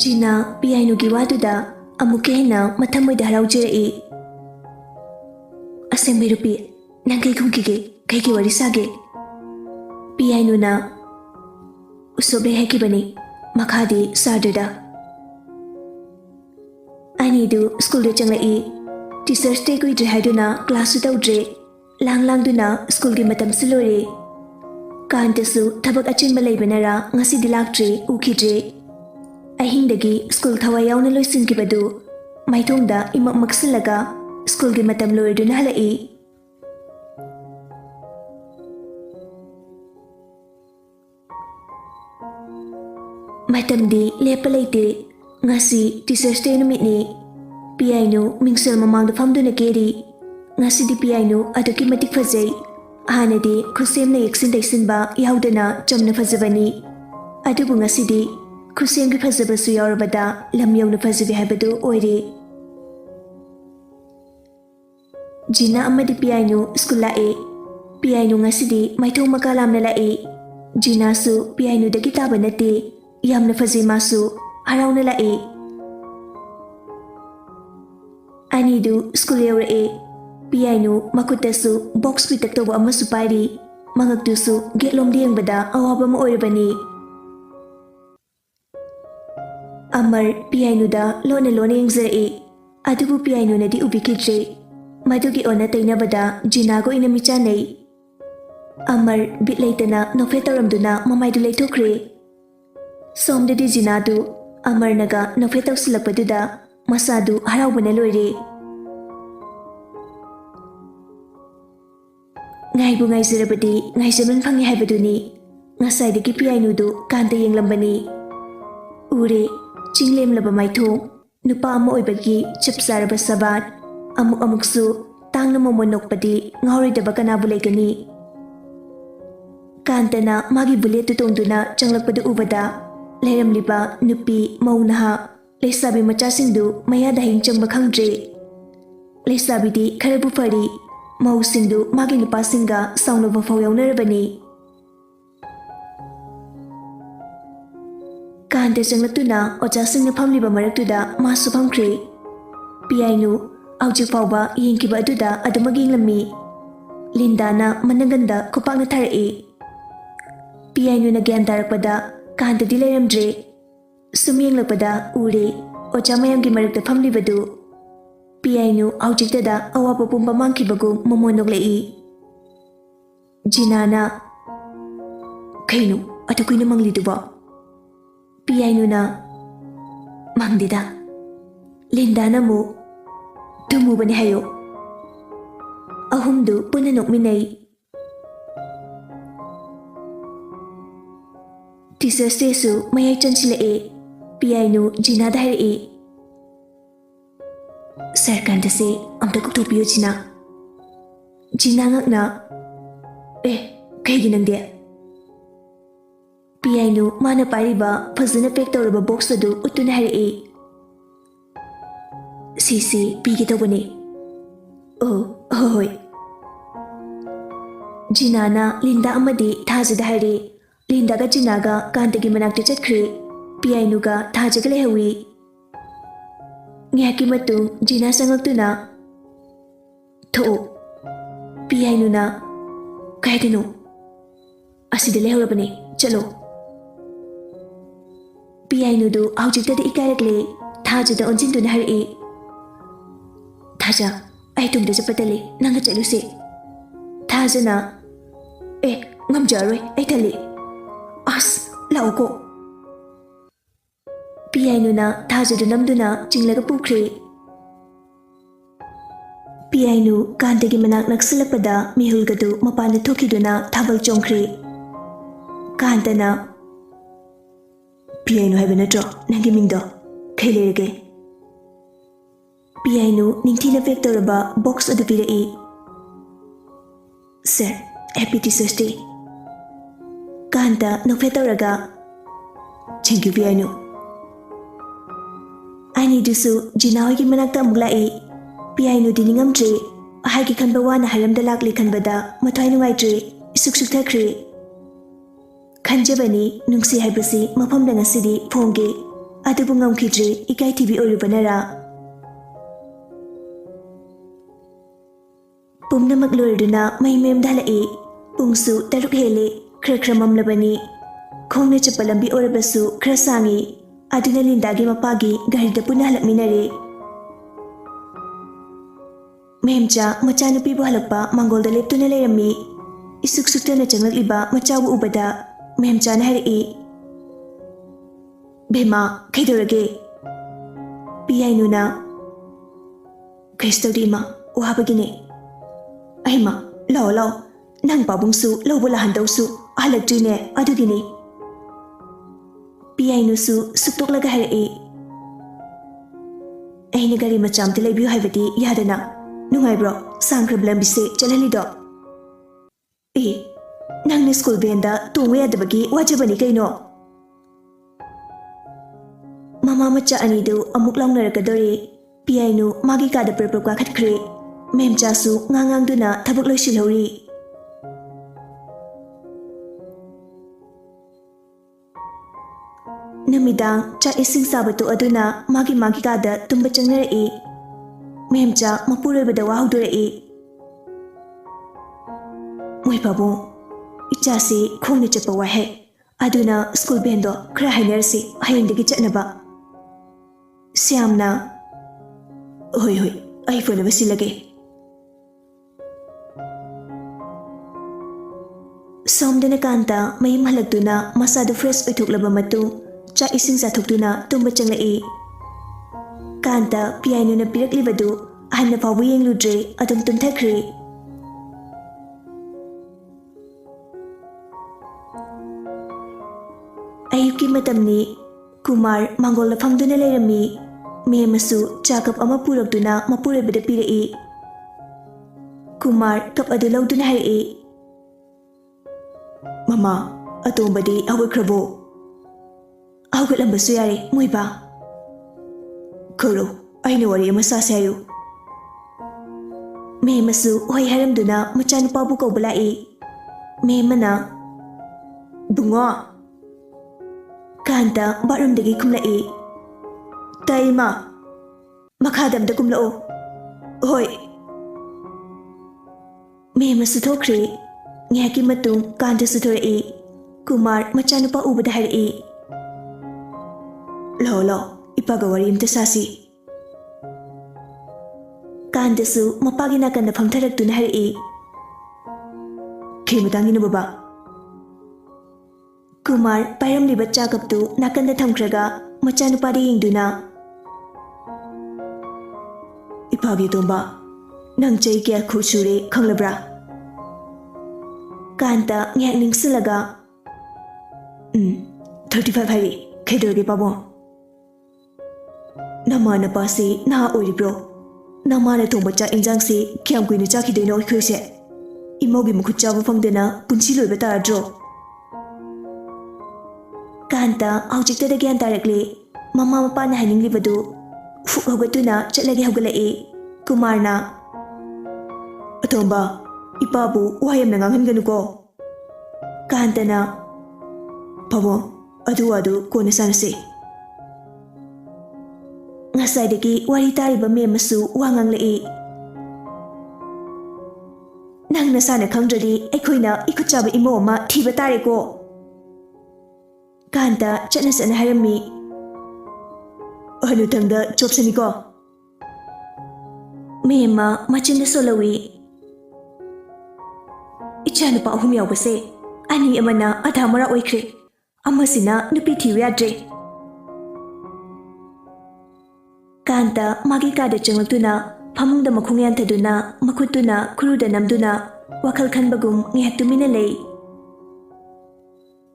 Gina piano gi waduda amuke na mathamoy da haraujere aseng rupi nang kai khungki wari sage piano na usobe heki bani makhadi sadada ani du school de changlai teachers day ko idre haiduna class daudre lang duna school gi matam silore kantasu thabak achin malai banara ngasi dilaktre ukidre ahingdagi school thawai yauna loisin ki badu maithongda imak maksilaga school gi matam loiduna halai matamdi lepalaite ngasi teachers day numitni piano mingsel mamangda famduna keri ngasi di piano aduki matik fazai hanade khusem na yaksin daisinba yaudana chamna fazabani adubu ngasi di khusem gi fazabasu yaurabada lam yauna fazabi habadu oire Gina amadi piano school lae piano ngasi di maithong makalam na lae Gina su piano da kitaba nate yamna fazi masu harauna lae Anidu school yaurae piano makutasu box pitak toba amasu pari mangaktusu getlom diyangbada awaba ma oirabani Amar piano da lona yengzare adubu piano na di ubikidre madugi ona tainabada Gina go inamichanai Amar bitlaitana nofetaramduna mamaidu leithokre somdadi Gina du Amar naga nofetausilakpaduda masadu haraubana loire ngaibu ngaizarabadi ngaijaman phangi haibaduni ngasaidagi piano du kanta yenglambani ure chinglemlaba maithong nupa ama oibagi chapsaraba sabat amuksu tangna momonokpadi ngauridaba kanabu leigani kantana magi bullet tu tongduna changlakpadu ubada leiramliba nupi maunaha leisabi machasingdu mayada hingchangba khangdre leisabidi kharabu fari mausingdu magi nupasinga saunaba fau yaunarabani Kanta changlakuna ochasingna phamliba maraktuda masu phamkhre piano aujik fauba yengkiba aduda adumagi nglammi Lindana mananganda khopakna tharai piano na gyan tarakpada kanta di leiramdre sumyenglakpada ure ocha mayamgi marakta phamlibadu piano aujiktada awapa pumba mangkibagu momonoklei Gina na kainu atukuina mangliduba piano na mangdida Lindana mu tumu bani hayo ahumdu puna nokminai teachers day su mayai chansilae piano Gina da harai sir kantase amta kuthopiyo Gina ngakna kaigi nangde piano mana pariba fazana pek tawraba box adu utuna harai sisi pigi tawbani hoi Gina na Linda amadi thajada harai Linda ga Gina ga kantagi manakta chatkre piano ga thajaga lehawi ngaki matung Gina sangaktuna tho piano na kaidino asida lehorabani chalo piano du aujiktada ikarakle thajada onjinduna harai thaja ai tungda japatale nanga chaluse thajana ngamjaroi ai thale as lauko piano na thajadu namduna chinglaga pukre piano kantagi manak naksilakpada mihulgadu mapana thokiduna thabal chongkre kantana piano haiba natro nangi mingdo khailege piano ningthina pek toraba box adu pirai sir happy teachers day kanta nofetoraga thank you piano ani dusu Gina hogi manakta muglai piano diningamtre ahagi khanba wana haramda lakli khanbada mathai nungaitre isuk thakre khanjabani nungsi haibasi mafamda ngasidi phonge ꯑꯗꯨꯕꯨ ꯉꯝꯈꯤꯗ꯭ꯔꯦ ꯏꯀꯥꯏꯊꯤꯕꯤ ꯑꯣꯏꯔꯨꯕꯅꯔꯥ ꯄꯨꯝꯅꯃꯛ ꯂꯣꯏꯔꯗꯨꯅ ꯃꯩ ꯃꯌꯨꯝꯗ ꯍꯜꯂꯛꯏ ꯄꯨꯡꯁꯨ 6 ꯍꯦꯜꯂꯦ ꯈꯔ ꯃꯝꯂꯕꯅꯤ ꯈꯣꯡꯅ ꯆꯠꯄ ꯂꯝꯕꯤ ꯑꯣꯏꯔꯕꯁꯨ ꯈꯔ ꯁꯥꯡꯉꯤ ꯑꯗꯨꯅ ꯂꯤꯟꯗꯥꯒꯤ ꯃꯄꯥꯒꯤ ꯒꯥꯔꯤꯗ ꯄꯨꯟꯅ ꯍꯜꯂꯛꯃꯤꯟꯅꯔꯦ ꯃꯦꯝꯆꯥ ꯃꯆꯥꯅꯨꯄꯤꯕꯨ ꯍꯜꯂꯛꯄ ꯃꯥꯡꯒꯣꯜꯗ ꯂꯦꯞꯇꯨꯅ ꯂꯩꯔꯝꯃꯤ ꯏꯁꯨꯛ ꯁꯨꯛꯇꯅ ꯆꯪꯂꯛꯂꯤꯕ ꯃꯆꯥꯕꯨ ꯎꯕꯗ ꯃꯦꯝꯆꯥꯅ ꯍꯥꯏꯔꯛꯏ ꯕꯦꯝꯃ ꯀꯩꯗꯧꯔꯒꯦ ꯄꯤꯌꯥꯏꯅꯨꯅ ꯀꯩꯁꯨ ꯇꯧꯗꯦ ꯏꯃꯥ ꯋꯥꯕꯒꯤꯅꯦ ꯑꯩꯃ ꯂꯥꯛꯑꯣ ꯅꯪ ꯄꯥꯕꯨꯡꯁꯨ ꯂꯧꯕ ꯂꯥꯛꯍꯟꯗꯧꯁꯨ ꯍꯜꯂꯛꯇ꯭ꯔꯤꯅꯦ ꯑꯗꯨꯒꯤꯅꯤ ꯄꯤꯌꯥꯏꯅꯨꯁꯨ ꯁꯨꯛꯇꯣꯛꯂꯒ ꯍꯥꯏꯔꯛꯏ ꯑꯩꯅ ꯒꯥꯔꯤ ꯃꯆꯥ ꯑꯝꯇ ꯂꯩꯕꯤꯌꯨ ꯍꯥꯏꯕꯗꯤ ꯌꯥꯗꯅ ꯅꯨꯡꯉꯥꯏꯕ꯭ꯔꯣ ꯁꯥꯡꯈ꯭ꯔꯕ ꯂꯝꯕꯤꯁꯦ ꯆꯠꯍꯜꯂꯤꯗꯣ ꯅꯪꯅ ꯁ꯭ꯀꯨꯜ ꯚꯦꯟꯗ ꯇꯣꯡꯕ ꯌꯥꯗꯕꯒꯤ ꯋꯥꯖꯕꯅꯤ ꯀꯩꯅꯣ ꯃꯃꯥ ꯃꯆꯥ ꯑꯅꯤꯗꯨ ꯑꯃꯨꯛ ꯂꯥꯎꯅꯔꯛꯀꯗꯣꯔꯦ ꯄꯤꯌꯥꯏꯅꯨ ꯃꯥꯒꯤ ꯀꯥꯗ ꯄ꯭ꯔꯞ ꯀꯥꯈꯠꯈ꯭ꯔꯦ ꯃꯦꯝꯆꯥꯁꯨ ꯉꯥꯡꯗꯨꯅ ꯊꯕꯛ ꯂꯣꯏꯁꯤꯜꯍꯧꯔꯤ ꯅꯨꯃꯤꯗꯥꯡ ꯆꯥꯛ ꯏꯁꯤꯡ ꯆꯥꯕ ꯇꯣꯛꯑꯗꯨꯅ ꯃꯥꯒꯤ ꯀꯥꯗ ꯇꯨꯝꯕ ꯆꯪꯅꯔꯛꯏ ꯃꯦꯝꯆꯥ ꯃꯄꯨꯔꯣꯏꯕꯗ ꯋꯥ ꯍꯧꯗꯣꯔꯛꯏ ꯃꯣꯏ ꯄꯥꯕꯨꯡ ꯏꯆꯥꯁꯤ ꯈꯣꯡꯅ ꯆꯠꯄ ꯋꯥꯍꯦ ꯑꯗꯨꯅ ꯁ꯭ꯀꯨꯜ ꯚꯦꯟꯗꯣ ꯈꯔ ꯍꯥꯏꯅꯔꯁꯤ ꯍꯌꯦꯡꯗꯒꯤ ꯆꯠꯅꯕ ꯁ꯭ꯌꯥꯝꯅ ꯍꯣꯏ ꯑꯩ ꯐꯅꯕ ꯁꯤꯜꯂꯒꯦ ꯁꯣꯝꯗꯅ ꯀꯥꯟꯇ ꯃꯌꯨꯝ ꯍꯜꯂꯛꯇꯨꯅ ꯃꯁꯥꯗꯨ ꯐ꯭ꯔꯦꯁ ꯑꯣꯏꯊꯣꯛꯂꯕ ꯃꯇꯨꯡ ꯆꯥꯛ ꯏꯁꯤꯡ ꯆꯥꯊꯣꯛꯇꯨꯅ ꯇꯨꯝꯕ ꯆꯪꯂꯛꯏ ꯀꯥꯟꯇ ꯄꯤꯌꯥꯏꯅꯨꯅ ꯄꯤꯔꯛꯂꯤꯕꯗꯨ ꯑꯍꯟꯅ ꯐꯥꯎꯕ ꯌꯦꯡꯂꯨꯗ꯭ꯔꯦ ꯑꯗꯨꯝ ꯇꯨꯝꯊꯈ꯭ꯔꯦ ꯑꯌꯨꯛꯀꯤ ꯃꯇꯝꯅꯤ ꯀꯨꯃꯥꯔ ꯃꯥꯡꯒꯣꯜꯗ ꯐꯝꯗꯨꯅ ꯂꯩꯔꯝꯃꯤ ꯃꯦꯝꯃꯁꯨ ꯆꯥ ꯀꯞ ꯑꯃ ꯄꯨꯔꯛꯇꯨꯅ ꯃꯄꯨꯔꯣꯏꯕꯗ ꯄꯤꯔꯛꯏ ꯀꯨꯃꯥꯔ ꯀꯞ ꯑꯗꯨ ꯂꯧꯗꯨꯅ ꯍꯥꯏꯔꯛꯏ ꯃꯃꯥ ꯑꯇꯣꯝꯕꯗꯤ ꯍꯧꯒꯠꯈ꯭ꯔꯕꯣ ꯍꯧꯒꯠꯂꯝꯕꯁꯨ ꯌꯥꯔꯦ ꯃꯣꯏꯕꯥ ꯈꯔꯣ ꯑꯩꯅ ꯋꯥꯔꯤ ꯑꯃ ꯁꯥꯁꯦ ꯍꯥꯏꯌꯨ ꯃꯦꯝꯃꯁꯨ ꯍꯣꯏ ꯍꯥꯏꯔꯝꯗꯨꯅ ꯃꯆꯥꯅꯨꯄꯥꯕꯨ ꯀꯧꯕ ꯂꯥꯛꯏ ꯃꯦꯝꯃꯅ ꯕꯨꯡꯉꯣ ꯀꯥꯟꯇ ꯕꯥꯠꯔꯨꯝꯗꯒꯤ ꯀꯨꯝꯂꯛꯏ ꯇꯥꯏ ꯏꯃꯥ ꯃꯈꯥꯗ ꯑꯝꯇ ꯀꯨꯝꯂꯛꯑꯣ ꯍꯣꯏ ꯃꯦꯝꯃꯁꯨ ꯊꯣꯛꯈ꯭ꯔꯦ ꯉꯥꯏꯍꯥꯛꯀꯤ ꯃꯇꯨꯡ ꯀꯥꯟꯇꯁꯨ ꯊꯣꯔꯛꯏ ꯀꯨꯃꯥꯔ ꯃꯆꯥꯅꯨꯄꯥ ꯎꯕꯗ ꯍꯥꯏꯔꯛꯏ ꯂꯥꯛꯑꯣ ꯏꯄꯥꯒ ꯋꯥꯔꯤ ꯑꯝꯇ ꯁꯥꯁꯤ ꯀꯥꯟꯇꯁꯨ ꯃꯄꯥꯒꯤ ꯅꯥꯀꯟꯗ ꯐꯝꯊꯔꯛꯇꯨꯅ ꯍꯥꯏꯔꯛꯏ ꯀꯩ ꯃꯇꯥꯡꯒꯤꯅꯣ ꯕꯕꯥ ꯀꯨꯃꯥꯔ ꯄꯥꯏꯔꯝꯂꯤꯕ ꯆꯥ ꯀꯞꯇꯨ ꯅꯥꯀꯟꯗ ꯊꯝꯈ꯭ꯔꯒ ꯃꯆꯥꯅꯨꯄꯥꯗ ꯌꯦꯡꯗꯨꯅ ꯏꯄꯥꯒꯤ ꯇꯣꯝꯕ ꯅꯪ ꯆꯍꯤ ꯀꯌꯥ ꯁꯨꯔꯦ ꯈꯪꯂꯕ꯭ꯔꯥ ꯀꯥꯟꯇ ꯉꯥꯏꯍꯥꯛ ꯅꯤꯡꯁꯤꯜꯂꯒ 35 ꯍꯥꯏꯔꯤ ꯀꯩꯗꯧꯔꯒꯦ ꯄꯥꯕꯨꯡ ꯅꯃꯥ ꯅꯄꯥꯁꯤ ꯅꯍꯥ ꯑꯣꯏꯔꯤꯕ꯭ꯔꯣ ꯅꯃꯥꯅ ꯊꯣꯡꯕ ꯆꯥꯛ ꯏꯟꯖꯥꯡꯁꯤ ꯀꯌꯥꯝ ꯀꯨꯏꯅ ꯆꯥꯈꯤꯗꯣꯏꯅꯣ ꯑꯩꯈꯣꯏꯁꯦ ꯏꯃꯧꯒꯤ ꯃꯈꯨꯠ ꯆꯥꯕ ꯐꯪꯗꯅ ꯄꯨꯟꯁꯤ ꯂꯣꯏꯕ ꯇꯥꯔꯗ꯭ꯔꯣ ꯀꯥꯟꯇ ꯍꯧꯖꯤꯛꯇꯗ ꯒ꯭ꯌꯥꯟ ꯇꯥꯔꯛꯂꯦ ꯃꯃꯥ ꯃꯄꯥꯅ ꯍꯥꯏꯅꯤꯡꯂꯤꯕꯗꯨ ꯐꯨꯛ ꯍꯧꯒꯠꯇꯨꯅ ꯆꯠꯂꯒꯦ ꯍꯧꯒꯠꯂꯛꯏ ꯀꯨꯃꯥꯔꯅ ꯑꯇꯣꯝꯕ ꯏꯄꯥꯕꯨ ꯋꯥ ꯌꯥꯝꯅ ꯉꯥꯡꯍꯟꯒꯅꯨꯀꯣ ꯀꯥꯟꯇꯅ ꯄꯥꯕꯨꯡ ꯑꯗꯨ ꯋꯥꯗꯨ ꯀꯣꯟꯅ ꯁꯥꯟꯅꯁꯤ ꯉꯁꯥꯏꯗꯒꯤ ꯋꯥꯔꯤ ꯇꯥꯔꯤꯕ ꯃꯦꯝꯃꯁꯨ ꯋꯥ ꯉꯥꯡꯂꯛꯏ ꯅꯪ ꯅꯁꯥꯅ ꯈꯪꯗ꯭ꯔꯗꯤ ꯑꯩꯈꯣꯏꯅ ꯏꯈꯨꯠ ꯆꯥꯕ ꯏꯃꯧ ꯑꯃ ꯊꯤꯕ ꯇꯥꯔꯦꯀꯣ ꯀꯥꯟꯇ ꯆꯠꯅ ꯍꯥꯏꯔꯝꯃꯤ ꯍꯅꯨꯊꯪꯗ ꯆꯣꯞꯁꯅꯤꯀꯣ ꯃꯦꯝꯃ ꯃꯆꯤꯟꯗ ꯁꯣꯜꯍꯧꯏ ꯏꯆꯥꯅꯨꯄꯥ 3 ꯌꯥꯎꯕꯁꯦ ꯑꯅꯤ ꯑꯃꯅ ꯑꯙꯥ ꯃꯔꯥ ꯑꯣꯏꯈ꯭ꯔꯦ ꯑꯃꯁꯤꯅ ꯅꯨꯄꯤ ꯊꯤꯌꯨ ꯌꯥꯗ꯭ꯔꯦ ꯀꯥꯟꯇ ꯃꯥꯒꯤ ꯀꯥꯗ ꯆꯪꯂꯛꯇꯨꯅ ꯐꯃꯨꯡꯗ ꯃꯈꯣꯡ ꯌꯥꯟꯊꯗꯨꯅ ꯃꯈꯨꯠꯇꯨꯅ ꯈꯨꯔꯨꯗ ꯅꯝꯗꯨꯅ ꯋꯥꯈꯜ ꯈꯟꯕꯒꯨꯝ ꯉꯥꯏꯍꯥꯛ ꯇꯨꯃꯤꯟꯅ ꯂꯩ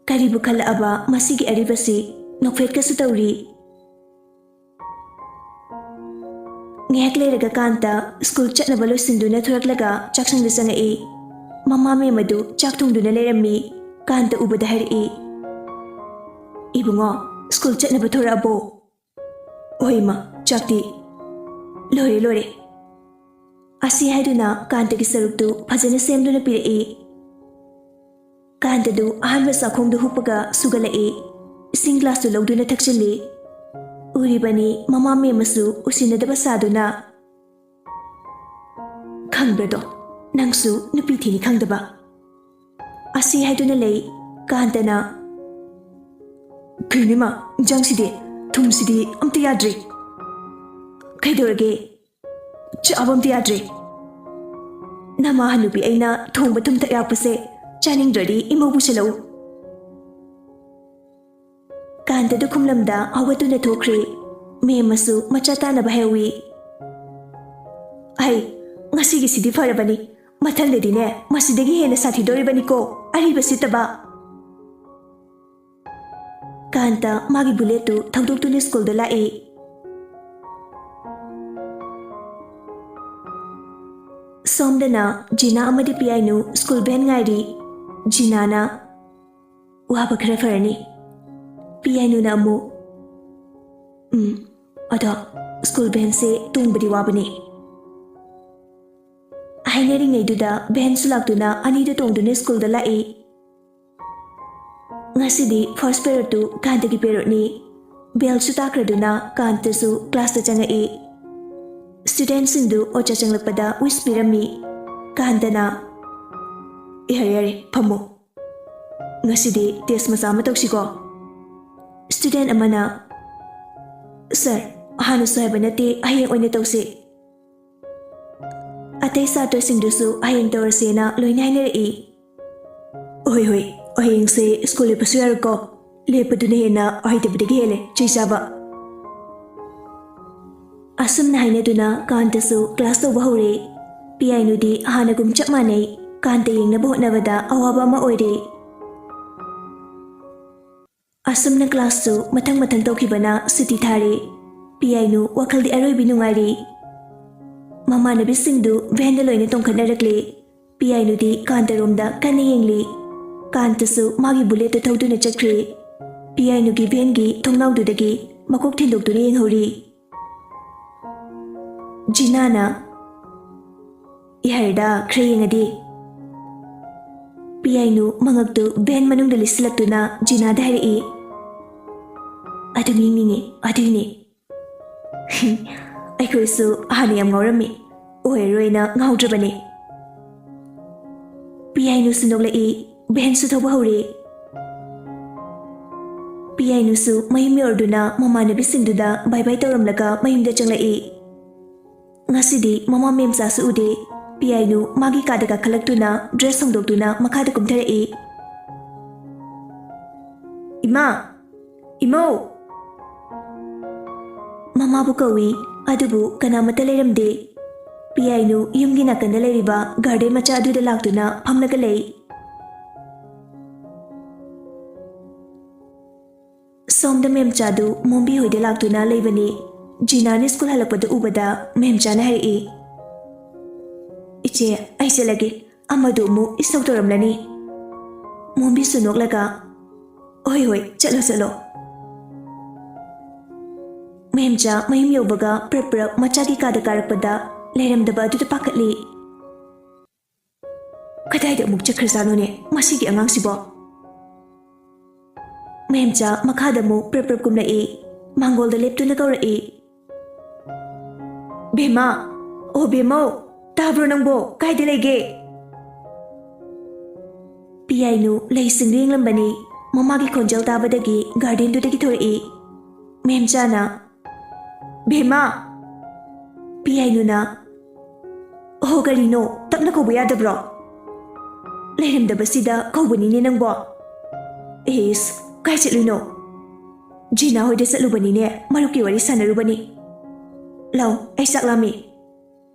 ꯀꯔꯤꯕꯨ ꯈꯜꯂꯛꯑꯕ ꯃꯁꯤꯒꯤ ꯑꯔꯤꯕꯁꯤ ꯅꯣꯛꯐꯦꯠꯀꯁꯨ ꯇꯧꯔꯤ ꯉꯥꯏꯍꯥꯛ ꯂꯩꯔꯒ ꯀꯥꯟꯇ ꯁ꯭ꯀꯨꯜ ꯆꯠꯅꯕ ꯂꯣꯏꯁꯤꯟꯗꯨꯅ ꯊꯣꯔꯛꯂꯒ ꯆꯥꯛꯁꯪꯗ ꯆꯪꯉꯛꯏ ꯃꯃꯥ ꯃꯦꯝꯃꯗꯨ ꯆꯥꯛ ꯊꯣꯡꯗꯨꯅ ꯂꯩꯔꯝꯃꯤ ꯀꯥꯟꯇ ꯎꯕꯗ ꯍꯥꯏꯔꯛꯏ ꯏꯕꯨꯡꯉꯣ ꯁ꯭ꯀꯨꯜ ꯆꯠꯅꯕ ꯊꯣꯔꯛꯑꯕꯣ ꯍꯣꯏ ꯏꯃꯥ ꯆꯥꯛꯇꯤ ꯂꯣꯏꯔꯦ ꯑꯁꯤ ꯍꯥꯏꯗꯨꯅ ꯀꯥꯟꯇꯒꯤ ꯁꯔꯨꯛꯇꯨ ꯐꯖꯅ ꯁꯦꯝꯗꯨꯅ ꯄꯤꯔꯛꯏ ꯀꯥꯟꯇꯗꯨ ꯑꯍꯥꯟꯕ ꯆꯥꯛꯈꯣꯡꯗꯨ ꯍꯨꯞꯄꯒ ꯁꯨꯒꯠꯂꯛꯏ ꯏꯁꯤꯡ ꯒ꯭ꯂꯥꯁꯇꯨ ꯂꯧꯗꯨꯅ ꯊꯛꯆꯤꯜꯂꯤ ꯎꯔꯤꯕꯅꯤ ꯃꯃꯥ ꯃꯦꯝꯃꯁꯨ ꯎꯁꯤꯟꯅꯗꯕ ꯁꯥꯗꯨꯅ ꯈꯪꯕ꯭ꯔꯗꯣ ꯅꯪꯁꯨ ꯅꯨꯄꯤ ꯊꯤꯅꯤ ꯈꯪꯗꯕ ꯑꯁꯤ ꯍꯥꯏꯗꯨꯅ ꯂꯩ ꯀꯥꯟꯇꯅ ꯀꯩꯅꯤꯃ ꯏꯟꯖꯥꯡꯁꯤꯗꯤ ꯊꯨꯝꯁꯤꯗꯤ ꯑꯝꯇ ꯌꯥꯗ꯭ꯔꯤ ꯀꯩꯗꯧꯔꯒꯦ ꯆꯥꯕ ꯑꯝꯇ ꯌꯥꯗ꯭ꯔꯤ ꯅꯃꯥ ꯍꯅꯨꯕꯤ ꯑꯩꯅ ꯊꯣꯡꯕ ꯊꯨꯝ ꯊꯛ ꯌꯥꯛꯄꯁꯦ ꯆꯥꯅꯤꯡꯗ꯭ꯔꯗꯤ ꯏꯃꯧ ꯄꯨꯁꯜꯂꯛꯎ ꯀꯥꯟꯇꯗꯨ ꯈꯨꯝꯂꯝꯗ ꯍꯧꯒꯠꯇꯨꯅ ꯊꯣꯛꯈ꯭ꯔꯦ ꯃꯦꯝꯃꯁꯨ ꯃꯆꯥ ꯇꯥꯅꯕ ꯍꯥꯏꯍꯧꯏ ꯑꯩ ꯉꯁꯤꯒꯤꯁꯤꯗꯤ ꯐꯔꯕꯅꯤ ꯃꯊꯪꯗꯗꯤꯅꯦ ꯃꯁꯤꯗꯒꯤ ꯍꯦꯟꯅ ꯁꯥꯊꯤꯗꯣꯔꯤꯕꯅꯤꯀꯣ ꯑꯔꯤꯕ ꯁꯤꯠꯇꯕ ꯀꯥꯟꯇ ꯃꯥꯒꯤ ꯕꯨꯂꯦꯠꯇꯨ ꯊꯧꯗꯣꯛꯇꯨꯅ ꯁ꯭ꯀꯨꯜꯗ ꯂꯥꯛꯏ ꯁꯣꯝꯗꯅ ꯖꯤꯅꯥ ꯑꯃꯗꯤ ꯄꯤꯌꯥꯏꯅꯨ ꯁ꯭ꯀꯨꯜ ꯚꯦꯟ ꯉꯥꯏꯔꯤ ꯖꯤꯅꯥꯅ ꯋꯥꯕ ꯈꯔ ꯐꯔꯅꯤ ꯄꯤꯌꯥꯏꯅꯨꯅ ꯑꯃꯨꯛ ꯑꯗꯣ ꯁ꯭ꯀꯨꯜ ꯚꯦꯟꯁꯦ ꯇꯣꯡꯕꯗꯤ ꯋꯥꯕꯅꯤ ꯍꯥꯏꯅꯔꯤꯉꯩꯗꯨꯗ ꯚꯦꯟꯁꯨ ꯂꯥꯛꯇꯨꯅ ꯑꯅꯤꯗꯨ ꯇꯣꯡꯗꯨꯅ ꯁ꯭ꯀꯨꯜꯗ ꯂꯥꯛꯏ ꯉꯁꯤꯗꯤ ꯐꯥꯔꯁꯠ ꯄꯦꯔꯣꯠꯇꯨ ꯀꯥꯟꯇꯒꯤ ꯄꯦꯔꯣꯠꯅꯤ ꯕꯦꯜꯁꯨ ꯇꯥꯈ꯭ꯔꯗꯨꯅ ꯀꯥꯟꯇꯁꯨ ꯀ꯭ꯂꯥꯁꯇ ꯆꯪꯉꯛꯏ ꯁ꯭ꯇꯨꯗꯦꯟꯠꯁꯤꯡꯗꯨ ꯑꯣꯖꯥ ꯆꯪꯂꯛꯄꯗ ꯋꯤꯁ ꯄꯤꯔꯝꯃꯤ ꯀꯥꯟꯇꯅ ꯌꯥꯔꯦ ꯌꯥꯔꯦ ꯐꯝꯃꯨ ꯉꯁꯤꯗꯤ ꯇꯦꯁ ꯃꯆꯥ ꯑꯃ ꯇꯧꯁꯤꯀꯣ ꯁ꯭ꯇꯨꯗꯦꯟꯠ ꯑꯃꯅ ꯁꯔ ꯍꯥꯟꯅꯁꯨ ꯍꯥꯏꯕ ꯅꯠꯇꯦ ꯍꯌꯦꯡ ꯑꯣꯏꯅ ꯇꯧꯁꯤ ꯑꯇꯩ ꯁꯥꯇ꯭ꯔꯁꯤꯡꯗꯨꯁꯨ ꯍꯌꯦꯡ ꯇꯧꯔꯁꯦꯅ ꯂꯣꯏꯅ ꯍꯥꯏꯅꯔꯛꯏ ꯍꯣꯏ ꯍꯣꯏ ꯍꯌꯦꯡꯁꯦ ꯁ꯭ꯀꯨꯜ ꯂꯦꯞꯄꯁꯨ ꯌꯥꯔꯣꯏꯀꯣ ꯂꯦꯞꯄꯗꯨꯅ ꯍꯦꯟꯅ ꯍꯩꯇꯕꯗꯒꯤ ꯍꯦꯜꯂꯦ ꯆꯩ ꯆꯥꯕ ꯑꯁꯨꯝꯅ ꯍꯥꯏꯅꯗꯨꯅ ꯀꯥꯟꯇꯁꯨ ꯀ꯭ꯂꯥꯁ ꯇꯧꯕ ꯍꯧꯔꯦ ꯄꯤꯌꯥꯏꯅꯨꯗꯤ ꯍꯥꯟꯅꯒꯨꯝ ꯆꯞ ꯃꯥꯟꯅꯩ ꯀꯥꯟꯇ ꯌꯦꯡꯅꯕ ꯍꯣꯠꯅꯕꯗ ꯑꯋꯥꯕ ꯑꯃ ꯑꯣꯏꯔꯦ ꯑꯁꯨꯝꯅ ꯀ꯭ꯂꯥꯁꯁꯨ ꯃꯊꯪ ꯃꯊꯪ ꯇꯧꯈꯤꯕꯅ ꯁꯨꯇꯤ ꯊꯥꯔꯦ ꯄꯤꯌꯥꯏꯅꯨ ꯋꯥꯈꯜꯗꯤ ꯑꯔꯣꯏꯕꯤ ꯅꯨꯡꯉꯥꯏꯔꯤ ꯃꯃꯥꯟꯅꯕꯤꯁꯤꯡꯗꯨ ꯚꯦꯟꯗ ꯂꯣꯏꯅ ꯇꯣꯡꯈꯠꯅꯔꯛꯂꯦ ꯄꯤꯌꯥꯏꯅꯨꯗꯤ ꯀꯥꯟꯇꯔꯣꯝꯗ ꯀꯟꯅ ꯌꯦꯡꯂꯤ ꯀꯥꯟꯇꯁꯨ ꯃꯥꯒꯤ ꯕꯨꯂꯦꯠꯇ ꯊꯧꯗꯨꯅ ꯆꯠꯈ꯭ꯔꯦ ꯄꯤꯌꯥꯏꯅꯨꯒꯤ ꯚꯦꯟꯒꯤ ꯊꯣꯡꯅꯥꯎꯗꯨꯗꯒꯤ ꯃꯀꯣꯛ ꯊꯤꯟꯗꯣꯛꯇꯨꯅ ꯌꯦꯡꯍꯧꯔꯤ ꯖꯤꯅꯥꯅ ꯌꯥꯔꯦꯗ ꯈꯔ ꯌꯦꯡꯉꯗꯤ ꯄꯤꯌꯥꯏꯅꯨ ꯃꯉꯛꯇꯨ ꯚꯦꯟ ꯃꯅꯨꯡꯗ ꯂꯤꯠꯁꯤꯜꯂꯛꯇꯨꯅ ꯖꯤꯅꯥꯗ ꯍꯥꯏꯔꯛꯏ ꯑꯗꯨꯝ ꯌꯦꯡꯅꯤꯡꯉꯤ ꯑꯗꯨꯏꯅꯦ ꯑꯩꯈꯣꯏꯁꯨ ꯍꯥꯟꯅ ꯌꯥꯝ ꯉꯥꯎꯔꯝꯃꯤ ꯑꯣꯏꯔꯔꯣꯏꯅ ꯉꯥꯎꯗ꯭ꯔꯕꯅꯤ ꯄꯤꯌꯥꯏꯅꯨꯁꯨ ꯅꯣꯛꯂꯛꯏ ꯚꯦꯟꯁꯨ ꯊꯧꯕ ꯍꯧꯔꯦ ꯄꯤꯌꯥꯏꯅꯨꯁꯨ ꯃꯌꯨꯝ ꯌꯧꯔꯗꯨꯅ ꯃꯃꯥꯟꯅꯕꯤꯁꯤꯡꯗꯨꯗ ꯕꯥꯏ ꯕꯥꯏ ꯇꯧꯔꯝꯂꯒ ꯃꯌꯨꯝꯗ ꯆꯪꯂꯛꯏ ꯉꯁꯤꯗꯤ ꯃꯃꯥ ꯃꯦꯝꯆꯥꯁꯨ ꯎꯗꯦ ꯄꯤꯌꯥꯏꯅꯨ ꯃꯥꯒꯤ ꯀꯥꯗ ꯀꯥꯈꯠꯂꯛꯇꯨꯅ ꯗ꯭ꯔꯦꯁ ꯍꯣꯡꯗꯣꯛꯇꯨꯅ ꯃꯈꯥꯗ ꯀꯨꯝꯊꯔꯛꯏ ꯏꯃꯥ ꯏꯃꯧ ꯃꯃꯥꯕꯨ ꯀꯧꯏ ꯑꯗꯨꯕꯨ ꯀꯅꯥꯃꯠꯇ ꯂꯩꯔꯝꯗꯦ ꯄꯤꯌꯥꯏꯅꯨ ꯌꯨꯝꯒꯤ ꯅꯥꯀꯟꯗ ꯂꯩꯔꯤꯕ ꯒꯥꯔꯗꯦꯟ ꯃꯆꯥ ꯑꯗꯨꯗ ꯂꯥꯛꯇꯨꯅ ꯐꯝꯂꯒ ꯂꯩ ꯁꯣꯝꯗ ꯃꯦꯝꯆꯥꯗꯨ ꯃꯣꯝꯕꯤ ꯍꯣꯏꯗ ꯂꯥꯛꯇꯨꯅ ꯂꯩꯕꯅꯤ ꯖꯤꯅꯥꯅ ꯁ꯭ꯀꯨꯜ ꯍꯜꯂꯛꯄꯗ ꯎꯕꯗ ꯃꯦꯝꯆꯥꯅ ꯍꯥꯏꯔꯛꯏ ꯏꯆꯦ ꯑꯩ ꯆꯠꯂꯒꯦ ꯑꯃꯗꯨ ꯑꯃꯨꯛ ꯏꯁꯧ ꯇꯧꯔꯝꯂꯅꯤ ꯃꯣꯝꯕꯤꯁꯨ ꯅꯣꯛꯂꯒ ꯍꯣꯏ ꯍꯣꯏ ꯆꯠꯂꯣ ꯆꯠꯂꯣ ꯃꯦꯝꯆꯥ ꯃꯌꯨꯝ ꯌꯧꯕꯒ ꯄ꯭ꯔꯞ ꯄ꯭ꯔꯞ ꯃꯆꯥꯒꯤ ꯀꯥꯗ ꯀꯥꯔꯛꯄꯗ ꯂꯩꯔꯝꯗꯕ ꯑꯗꯨꯗ ꯄꯥꯈꯠꯂꯤ ꯀꯗꯥꯏꯗ ꯑꯃꯨꯛ ꯆꯠꯈ꯭ꯔꯖꯥꯠꯅꯣꯅꯦ ꯃꯁꯤꯒꯤ ꯑꯉꯥꯡꯁꯤꯕꯣ ꯃꯦꯝꯆꯥ ꯃꯈꯥꯗ ꯑꯃꯨꯛ ꯄ꯭ꯔꯞ ꯄ꯭ꯔꯞ ꯀꯨꯝꯂꯛꯏ ꯃꯥꯡꯒꯣꯜꯗ ꯂꯦꯞꯇꯨꯅ ꯀꯧꯔꯛꯏ ꯕꯦꯝꯃ ꯑꯣ ꯕꯦꯝꯃꯧ ꯇꯥꯕ꯭ꯔꯣ ꯅꯪꯕꯣ ꯀꯥꯏꯗ ꯂꯩꯒꯦ ꯄꯤꯌꯥꯏꯅꯨ ꯂꯩꯁꯤꯡꯗꯨ ꯌꯦꯡꯂꯝꯕꯅꯤ ꯃꯃꯥꯒꯤ ꯈꯣꯟꯖꯦꯜ ꯇꯥꯕꯗꯒꯤ ꯒꯥꯔꯗꯦꯟꯗꯨꯗꯒꯤ ꯊꯣꯔꯛꯏ ꯃꯦꯝꯆꯥꯅ ꯕꯦꯝꯃ ꯄꯤꯌꯥꯏꯅꯨꯅ ꯑꯣ ꯀꯔꯤꯅꯣ ꯇꯞꯅ ꯀꯧꯕ ꯌꯥꯗꯕ꯭ꯔꯣ ꯂꯩꯔꯝꯗꯕꯁꯤꯗ ꯀꯧꯕꯅꯤꯅꯦ ꯅꯪꯕꯣ ꯑꯦꯁ ꯀꯥꯏ ꯆꯠꯂꯨꯏꯅꯣ ꯖꯤꯅꯥ ꯍꯣꯏꯗ ꯆꯠꯂꯨꯕꯅꯤꯅꯦ ꯃꯔꯨꯞꯀꯤ ꯋꯥꯔꯤ ꯁꯥꯟꯅꯔꯨꯕꯅꯤ ꯂꯥꯎ ꯑꯩ ꯆꯥꯛ ꯂꯥꯝꯃꯤ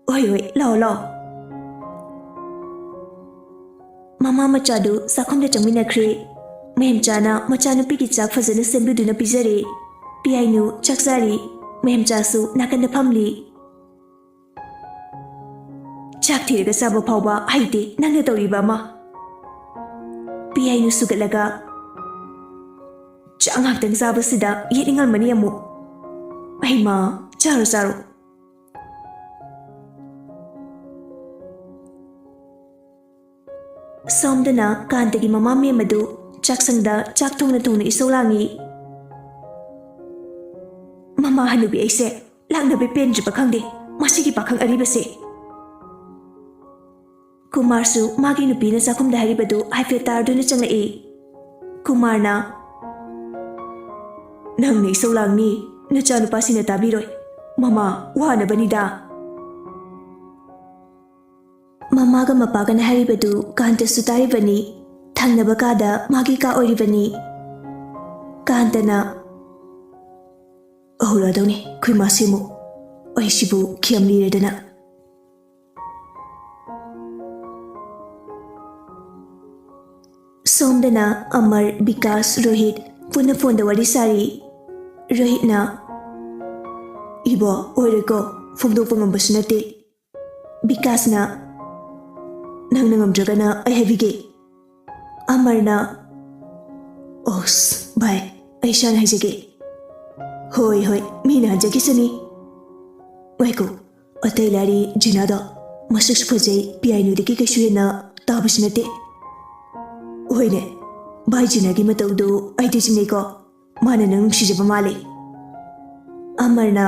ꯍꯣꯏ ꯍꯣꯏ ꯂꯥꯎ ꯂꯥꯎ ꯃꯃꯥ ꯃꯆꯥꯗꯨ ꯆꯥꯛꯈꯨꯝꯗ ꯆꯪꯃꯤꯟꯅꯈ꯭ꯔꯦ ꯃꯦꯝꯆꯥꯅ ꯃꯆꯥꯅꯨꯄꯤꯒꯤ ꯆꯥꯛ ꯐꯖꯅ ꯁꯦꯝꯕꯤꯗꯨꯅ ꯄꯤꯖꯔꯦ ꯄꯤꯌꯥꯏꯅꯨ ꯆꯥꯛ ꯆꯥꯔꯤ ꯃꯦꯝꯆꯥꯁꯨ ꯅꯥꯀꯟꯗ ꯐꯝꯂꯤ ꯆꯥꯛ ꯊꯤꯔꯒ ꯆꯥꯕ ꯐꯥꯎꯕ ꯍꯩꯇꯦ ꯅꯪꯅ ꯇꯧꯔꯤꯕ ꯑꯃ ꯄꯤꯌꯥꯏꯅꯨ ꯁꯨꯒꯠꯂꯒ ꯆꯥꯛ ꯉꯥꯛꯇꯪ ꯆꯥꯕꯁꯤꯗ ꯌꯦꯠꯅꯤꯡꯉꯝꯃꯅꯤ ꯑꯃꯨꯛ ꯑꯩꯃ ꯆꯥꯔꯣ ꯆꯥꯔꯣ ꯁꯣꯝꯗꯅ ꯀꯥꯟꯇꯒꯤ ꯃꯃꯥ ꯃꯦꯝ ꯑꯗꯨ ꯆꯥꯛꯁꯪꯗ ꯆꯥꯛ ꯊꯣꯡꯅ ꯊꯣꯡꯅ ꯏꯁꯧ ꯂꯥꯡꯏ Mama hanubi aise langna be pen jiba khangde masigi pakhang ariba se. Kumar su magi nupi na sakum da haribadu haife tardu na changlai. Kumar na nang ni solang ni na chanu pasi na tabiroi. Mama wana banida. Mama ga mapaga na haribadu kanta su taribani thangna bakada magi ka oribani. Kanta na ahura dauni kui masimu oishibu kiam liredana. Somdana Amar Vikas Rohit puna phone da wari sari. Rohit na Ibo oireko phongdok pangam basunate. Vikas na nang nangamdragana ay habige. Amar na os bye ay siya na hajage. Hoy mina hajage sani. Waiko atay lari jinada masuk fajay piano diki kaishuye na tabasunate. Hoine bai jinagi mataudu ay disinay ko mana nang sijaba mali. Amar na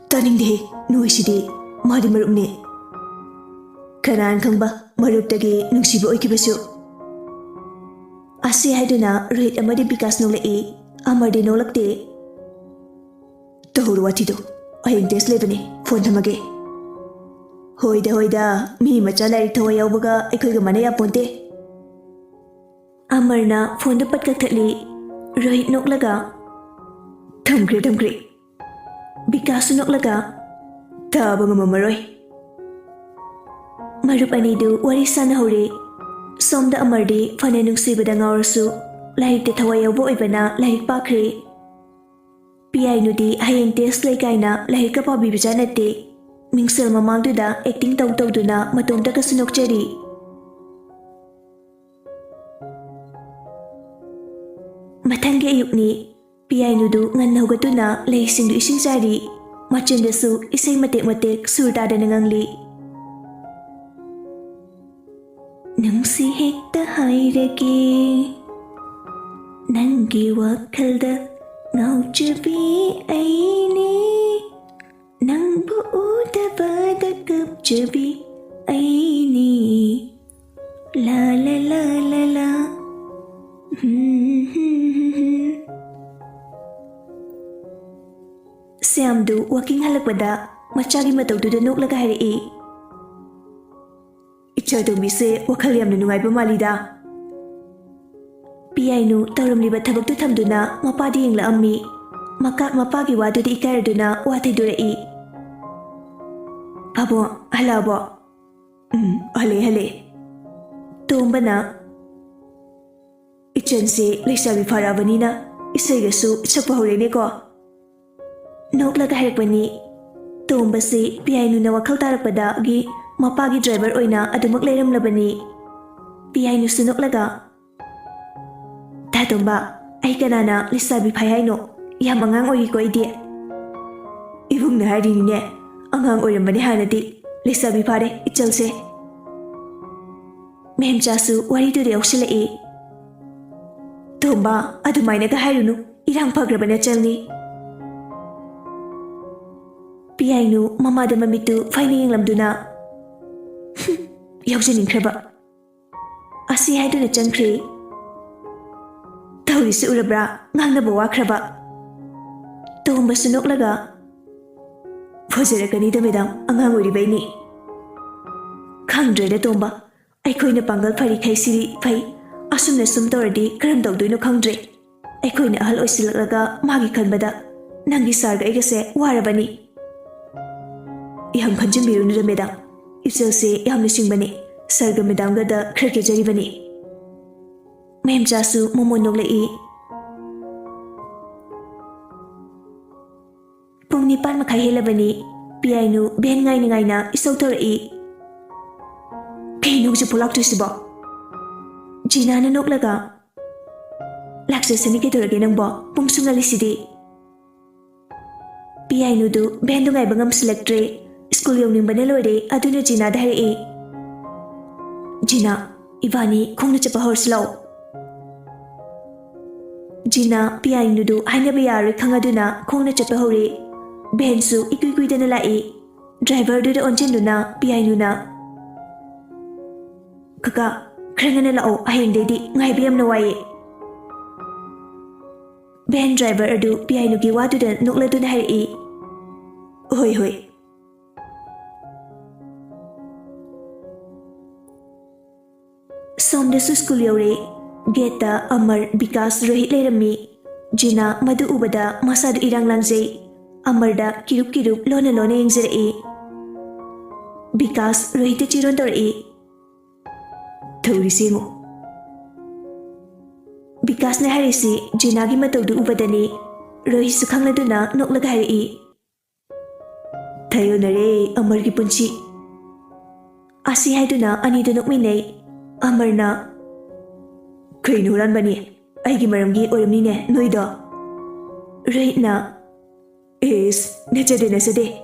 taningde nuisidi madi marupne. Kanan kang ba maruptagi nungsiba oikibasu. Asi haiduna Rohit amadi Vikas nolai Amar de nolakte. Tahuru watido ayang test lebane phone thamage. Hoida mi macha larik thawa yawbaga aikhoiga manaya ponte. Amar na phone da pat kakthali. Rohit noklaga thamgre. Vikas noklaga taba ngamamaroi. Marup anidu wari sana hore. Somda Amardi fana nungsibada ngawarsu larik te thawai yawbo oibana larik pakre. Piyai nudi hayeng test laikaina larik ka pabi bijanate. Mingsel mamangduda acting tawduna matomda ka sunokchari. Mathangi ayukni piyai nudu nganna hugatuna laisingdu ising sari. Machendasu isay matek surtada nangangli. Nungsi hekta hairage nangi wakhalda ngauchabi aine nangbu udabada kapchabi aine la la la la la. Siamdu walking halakpada machagi mataududa noklaga hairi. Ichadumise wakhal yamna nungaiba malida. Piyainu tauramliba thabaktu thamduna mapadi yengla ammi. Makak mapagi wadudi ikaraduna wataidurai. Pabo halabo. Hale. Tombana Ichanse leisabi farabanina isaigasu sakpa horene ko. Noklaga harakbani tombase piyainu na wakhal tarakpada gi mapagi driver oina adumak leiramlabani. Piyainu sunoklaga Tatomba ay kanana leisabi phayaino yam angang oi ko ide. Ibung na harinine angang oirambani hanati leisabi phare ichalse. Memchasu waridu de oxilai. Tomba adumaina ka hairunu irang pagrabana chalni. Piyainu mamada mamitu faina yenglamduna yaujaninkhraba. Asi haiduna changkhre. Taurisi urabra ngangnaba wakhraba. Tomba sunoklaga Fojarakani madam angang oiribaini. Khangdreda tomba aikhoina pangal phari khaisiri phai asumna sum toradi karam tawdoino khangdre. Aikhoina ahal oisilaklaga magi khanbada nangi sarga igase warabani. Iham khanjimbiru madam. Ipselse yamna singbani. Sarga madam gada khirke jaribani. Memchasu momo noklai. Pung nipan makai helabani. Piyainu ben ngaina isau torai. Kainu je pulak tu sibo. Jina na noklaga. Laksasani ke torage nangbo pungsungali sidi. Piyainu du ben du ngai bangam selectre. School yongning banelore aduna Jina dahari. Jina ibani khongna chapa horslau. Gina piyanudu hainaba yaroi khangaduna khongna chatpa hore. Bensu ikui kuidana lai. Driver duda onchinduna piyanuna. Kaka, khrangana lao ahengdedi ngaibiyam na waye. Ben driver adu piyanugi waduda nukladuna hari. Hoi hoi. Somdasu school yore. Geta Amar Bikas Rohit lerami. Gina madu ubada masadu irang langjay. Amarda kirup kirup lona lona yengzere. Bikas Rohit chiron dore. Thori sengo. Bikas na harisi Gina gi mataudu ubadani. Rohit su khangladuna noklaga hari. Thayo nare Amar gi punchi. Asi haiduna anida nokminay. Amarna Kainu ran bani aigi maramgi oramni ne noida. Right na is nejade.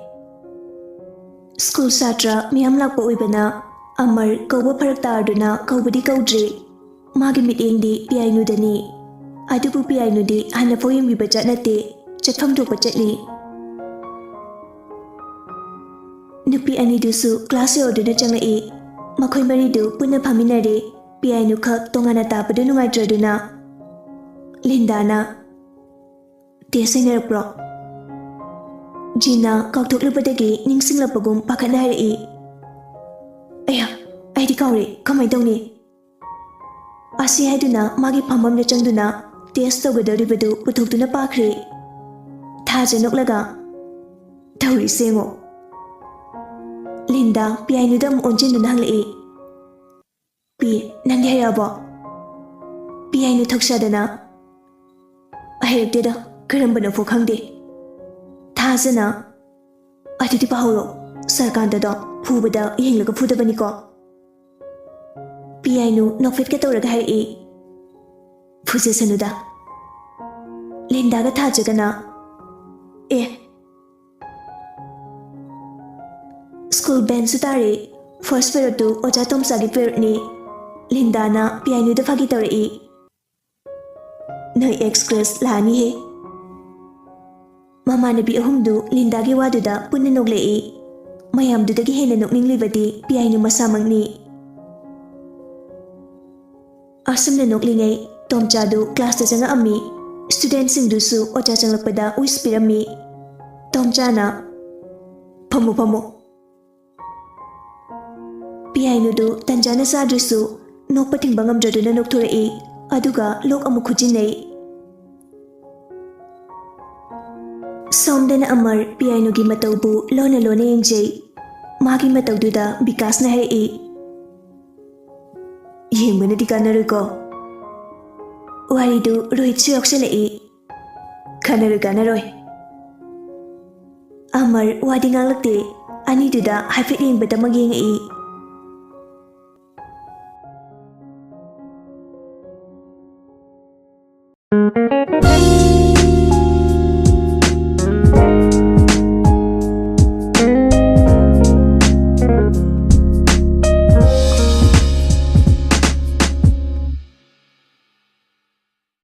School satra miyam lakpa oibana Amar kauba parak tarduna kaubadi kaudre. Magi mitengdi piyainu dani. Adubu piyainu di hana foyim bibaja nate chatfam thokpa chatli. Nupi ani dusu class yorduna changai. Makhoi maridu punna phaminare. Piyainu khak tongana tapadu nungaitraduna. Lindana Tesainarapro. Gina kauthoklubadagi ningsinglapagum pakhana hari. Aya, aidi kaure kamai tawni. Asi haiduna magi phamam changduna test tawgadoribadu puthoktuna pakhre. Thaja noklaga Thori sengo. Linda piyainu dam onjinduna hanglai. Pi nandi hayabo. Piyainu thokshadana. Ahayagdeda karambana fo khangde. Thazana adidi pahoro sarkanda do phubada yenglaga phudabani ko. Piyainu nokfet ka tawraga hari. Phuje sanuda. Linda ga thajagana. School band sutare first period to oja tomsagi period ni. Lindana piyainu da phagi tawrai. Noi ex-class lani he. Mamanabi ahumdu Linda gi waduda punna noglai. Mayamdudagi hena nokninglibadi piyainu masamangni. Asamna noklingai Tomchadu class ta janga ami. Student singdusu oja changlakpada uispirami. Tomchana Pamu. Piyainu du tanjana sadrisu nokpa thingba ngamdraduna nokthorai aduga lok amu khujinai. Somdana Amar piyainu gi mataubu lona yengjai. Magi mataududa Bikas na hari. Yengbana di kanaroi ko. Waridu Rohit su yoksalai. Kanaroi. Amar wadi ngalakte aniduda haifet yengbada magyengai.